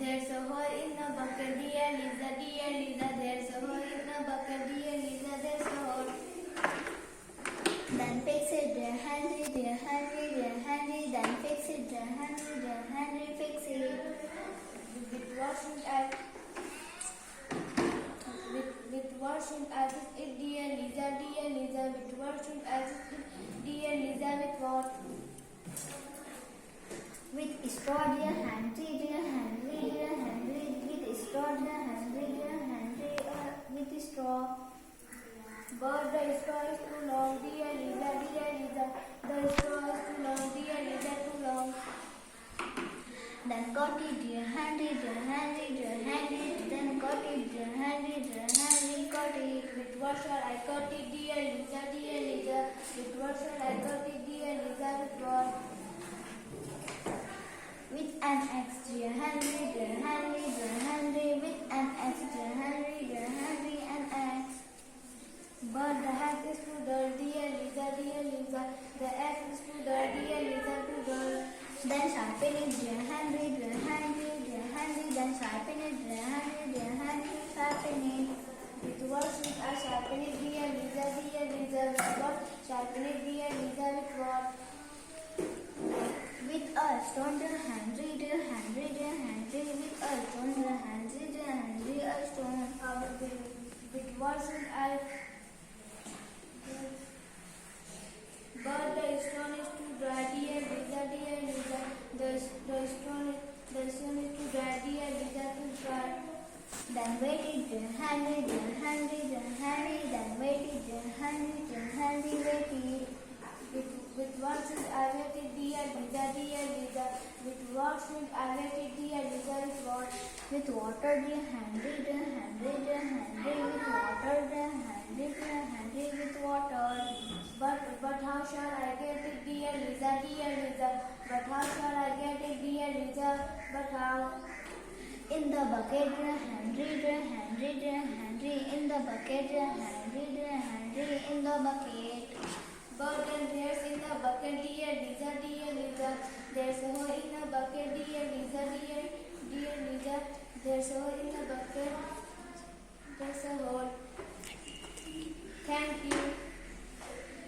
There's a hole in the bucket, dear Lisa, there's a hole in the bucket, dear Lisa, there's a hole. Then fix it, dear Henry, then fix it, dear Henry, fix it. With what should I fix it, dear Lisa, with what should I fix it, dear Lisa, with what? With straw, dear Henry, with straw, dear Henry, with straw. But the straw is too long, dear Lisa, the straw is too long, dear Lisa, too long. Then cut it, dear Henry, then cut it, dear Henry, cut it. With what shall I cut it, dear Lisa, with what shall I cut it, dear Lisa, with what? With an X, dear Henry, with an X, dear Henry, an X. But the X is too dull, dear Lisa, the X is too dull, dear Lisa, too dull. Then sharpen it, dear Henry, then sharpen it, dear Henry, sharpen it. With what should I sharpen it, dear Lisa, with what? Sharpen it, dear Lisa, with what? With a stone, dear Henry, with a stone, dear Henry, a stone. With what should I? But the stone is too dry, dear Lisa, the stone is too dry, dear Lisa, too dry. Then wait it, dear Henry, then wait it, dear Henry, wait it. With what should I wait it, dear Lisa, with what should I wait it, dear Lisa, with what? With water, dear Henry, with water, dear Henry, with water. But how shall I get it, dear Lisa, but how shall I get it, dear Lisa, but how? In the bucket, dear Henry, in the bucket, dear Henry, in the bucket. But then there's in the bucket, dear Lisa, there's a hole in the bucket, dear Lisa, there's a hole in the bucket, there's a hole. Thank you.